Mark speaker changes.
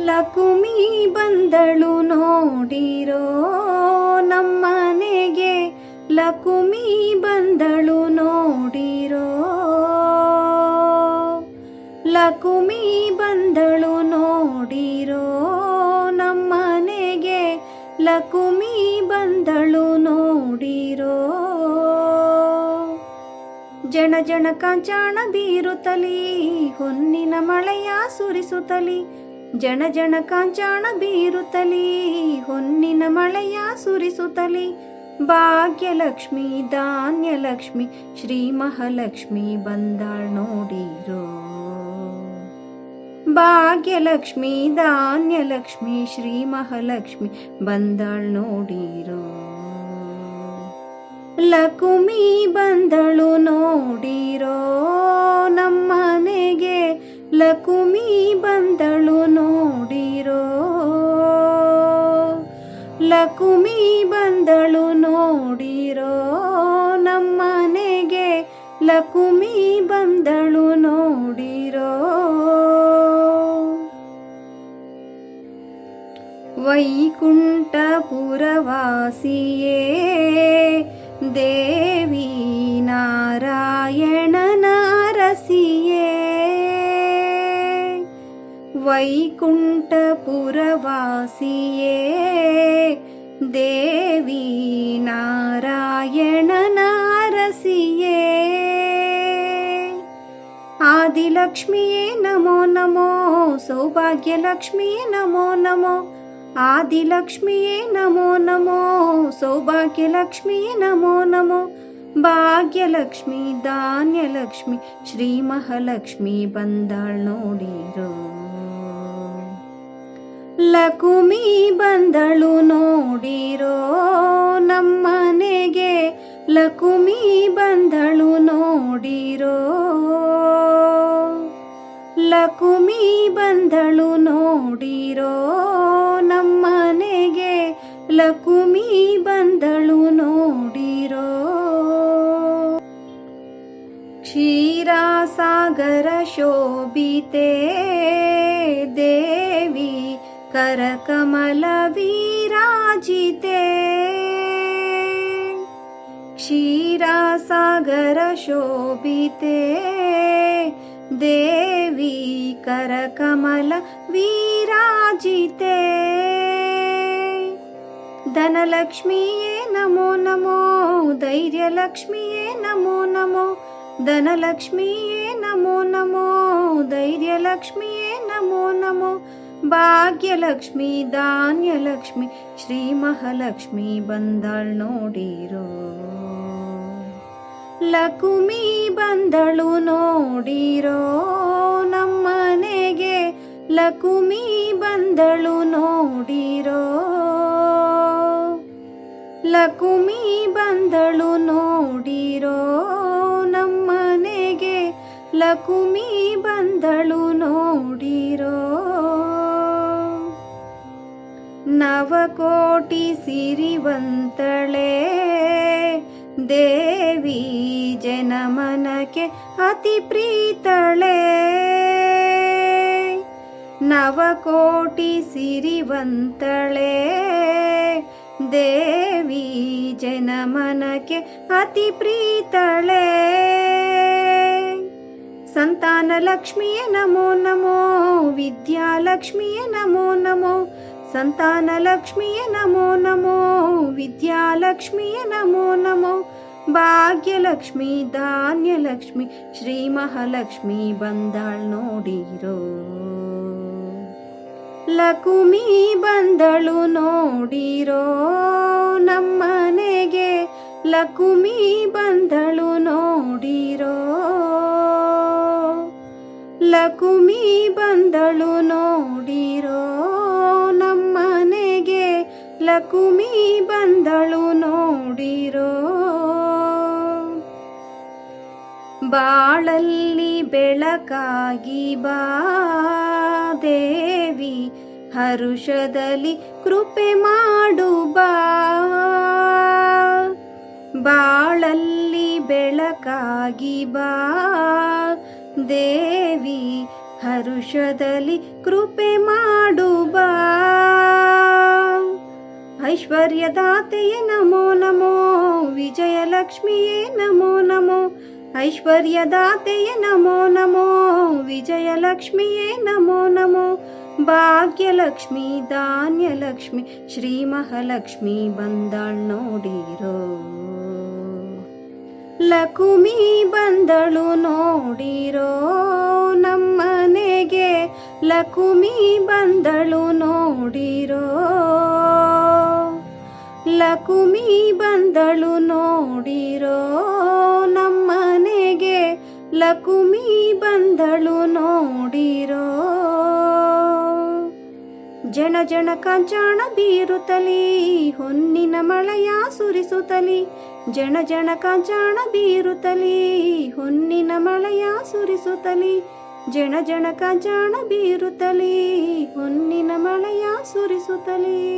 Speaker 1: ಲಕುಮಿ ಬಂದಳು ನೋಡಿರೋ ನಮ್ಮನೆಗೆ, ಲಕುಮಿ ಬಂದಳು ನೋಡಿರೋ, ಲಕುಮಿ ಬಂದಳು ನೋಡಿರೋ ನಮ್ಮನೆಗೆ, ಲಕುಮಿ ಬಂದಳು ನೋಡಿರೋ. ಜನ ಜನ ಕಾಂಚಾಣ ಬೀರುತ್ತಲಿ, ಹೊನ್ನಿನ ಮಳೆಯ ಸುರಿಸುತ್ತಲಿ, ಜನ ಜನ ಕಾಂಚಾಣ ಬೀರುತ್ತಲಿ, ಹೊನ್ನಿನ ಮಳೆಯ ಸುರಿಸುತ್ತಲಿ. ಭಾಗ್ಯಲಕ್ಷ್ಮಿ ಧಾನ್ಯಲಕ್ಷ್ಮಿ ಶ್ರೀ ಮಹಾಲಕ್ಷ್ಮಿ ಬಂದಾಳ್ ನೋಡಿರೋ, ಭಾಗ್ಯಲಕ್ಷ್ಮಿ ಧಾನ್ಯಲಕ್ಷ್ಮಿ ಶ್ರೀ ಮಹಾಲಕ್ಷ್ಮಿ ಬಂದಾಳ್ ನೋಡಿರೋ. ಲಕುಮಿ ಬಂದಳು ನೋಡಿರೋ ನಮ್ಮನೆಗೆ, ಲಕುಮಿ ಬಂದಳು ನೋಡಿರೋ, ಲಕುಮಿ ಬಂದಳು ನೋಡಿರೋ ನಮ್ಮನೆಗೆ, ಲಕುಮಿ ಬಂದಳು ನೋಡಿರೋ. ವೈಕುಂಠಪುರವಾಸಿಯೇ ದೇವಿ ನಾರಾಯಣನ ಅರಸಿಯೇ, ವೈಕುಂಠಪುರವಾಸಿಯೇ ದೇವಿ ನಾರಾಯಣನ ಅರಸಿಯೇ. ಆದಿಲಕ್ಷ್ಮಿಯೇ ನಮೋ ನಮೋ, ಸೌಭಾಗ್ಯಲಕ್ಷ್ಮಿಯೇ ನಮೋ ನಮೋ, ಆದಿಲಕ್ಷ್ಮಿಯೇ ನಮೋ ನಮೋ, ಸೌಭಾಗ್ಯಲಕ್ಷ್ಮಿಯೇ ನಮೋ ನಮೋ. ಭಾಗ್ಯಲಕ್ಷ್ಮಿ ಧಾನ್ಯಲಕ್ಷ್ಮಿ ಶ್ರೀ ಮಹಾಲಕ್ಷ್ಮಿ ಬಂದಾಳ್ ನೋಡಿರೋ. ಲಕುಮಿ ಬಂದಳು ನೋಡಿರೋ ನಮ್ಮನೆಗೆ, ಲಕುಮಿ ಬಂದಳು ನೋಡಿರೋ, ಲಕುಮಿ ಬಂದಳು ನೋಡಿರೋ ನಮ್ಮನೆಗೆ, ಲಕುಮಿ ಬಂದಳು ನೋಡಿರೋ. ಕ್ಷೀರಸಾಗರ ಶೋಭಿತೆ ದೇವಿ ಕರಕಮಲ ವಿರಾಜಿತೆ, ಕ್ಷೀರಸಾಗರ ಶೋಭಿತೆ ದೇವಿ ಕರಕಮಲ ವಿರಾಜಿತೆ. ಧನಲಕ್ಷ್ಮಿಯೇ ನಮೋ ನಮೋ, ಧೈರ್ಯಲಕ್ಷ್ಮಿಯೇ ನಮೋ ನಮೋ, ಧನಲಕ್ಷ್ಮಿಯೇ ನಮೋ ನಮೋ, ಧೈರ್ಯಲಕ್ಷ್ಮಿಯೇ ನಮೋ ನಮೋ. ಭಾಗ್ಯಲಕ್ಷ್ಮಿ ಧಾನ್ಯಲಕ್ಷ್ಮಿ ಶ್ರೀ ಮಹಾಲಕ್ಷ್ಮಿ ಬಂದಾಳ್ ನೋಡಿರೋ. ಲಕುಮಿ ಬಂದಳು ನೋಡಿರೋ ನಮ್ಮನೆಗೆ, ಲಕುಮಿ ಬಂದಳು ನೋಡಿರೋ, ಲಕುಮಿ ಬಂದಳು ನೋಡಿರೋ ನಮ್ಮನೆಗೆ, ಲಕುಮಿ ಬಂದಳು ನೋಡಿರೋ. ನವಕೋಟಿ ಸಿರಿವಂತಳೆ ದೇವಿ ಜನಮನಕ್ಕೆ ಅತಿ ಪ್ರೀತಳೆ, ನವಕೋಟಿ ಸಿರಿವಂತಳೆ ದೇವಿ ಜನಮನಕ್ಕೆ ಅತಿ ಪ್ರೀತಳೆ. ಸಂತಾನ ಲಕ್ಷ್ಮಿಯೇ ನಮೋ ನಮೋ, ವಿದ್ಯಾಲಕ್ಷ್ಮಿಯೇ ನಮೋ ನಮೋ, ಸಂತಾನ ಲಕ್ಷ್ಮಿಯೇ ನಮೋ ನಮೋ, ವಿದ್ಯಾಲಕ್ಷ್ಮಿಯೇ ನಮೋ ನಮೋ. ಭಾಗ್ಯಲಕ್ಷ್ಮಿ ಧಾನ್ಯಲಕ್ಷ್ಮಿ ಶ್ರೀ ಮಹಾಲಕ್ಷ್ಮಿ ಬಂದಾಳ್ ನೋಡಿರೋ. ಲಕುಮಿ ಬಂದಳು ನೋಡಿರೋ ನಮ್ಮನೆಗೆ, ಲಕುಮಿ ಬಂದಳು ನೋಡಿರೋ, ಲಕುಮಿ ಬಂದಳು ನೋಡಿರೋ ನಮ್ಮನೆಗೆ, ಲಕುಮಿ ಬಂದಳು ನೋಡಿರೋ. ಬಾಳಲ್ಲಿ ಬೆಳಕಾಗಿ ಬಾ ದೇವಿ, ಹರುಷದಲ್ಲಿ ಕೃಪೆ ಮಾಡು ಬಾ, ಬಾಳಲ್ಲಿ ಬೆಳಕಾಗಿ ಬಾ ದೇವಿ, ಹರುಷದಲ್ಲಿ ಕೃಪೆ ಮಾಡು ಬಾ. ಐಶ್ವರ್ಯದಾತೆಯೇ ನಮೋ ನಮೋ, ವಿಜಯಲಕ್ಷ್ಮಿಯೇ ನಮೋ ನಮೋ. ಐಶ್ವರ್ಯದಾತೆಯೇ ನಮೋ ನಮೋ, ವಿಜಯಲಕ್ಷ್ಮಿಯೇ ನಮೋ ನಮೋ. ಭಾಗ್ಯಲಕ್ಷ್ಮಿ ಧಾನ್ಯಲಕ್ಷ್ಮಿ ಶ್ರೀ ಮಹಾಲಕ್ಷ್ಮಿ ಬಂದಾಳ್ ನೋಡಿರೋ. ಲಕುಮಿ ಬಂದಳು ನೋಡಿರೋ ನಮ್ಮನೆಗೆ, ಲಕುಮಿ ಬಂದಳು ನೋಡಿರೋ. ಲಕುಮಿ ಬಂದಳು ನೋಡಿರೋ ನಮ್ಮನೆಗೆ, ಲಕುಮಿ ಬಂದಳು ನೋಡಿರೋ. ಜನ ಜನ ಕಾಂಚಾಣ ಬೀರುತ್ತಲಿ, ಹೊನ್ನಿನ ಮಳೆಯ ಸುರಿಸುತ್ತಲಿ. ಜನ ಜನ ಕಾಂಚಾಣ ಬೀರುತ್ತಲಿ, ಹೊನ್ನಿನ ಮಳೆಯ ಸುರಿಸುತ್ತಲಿ. ಜನ ಜನ ಕಾಂಚಾಣ ಬೀರುತ್ತಲಿ, ಹೊನ್ನಿನ ಮಳೆಯ ಸುರಿಸುತ್ತಲಿ.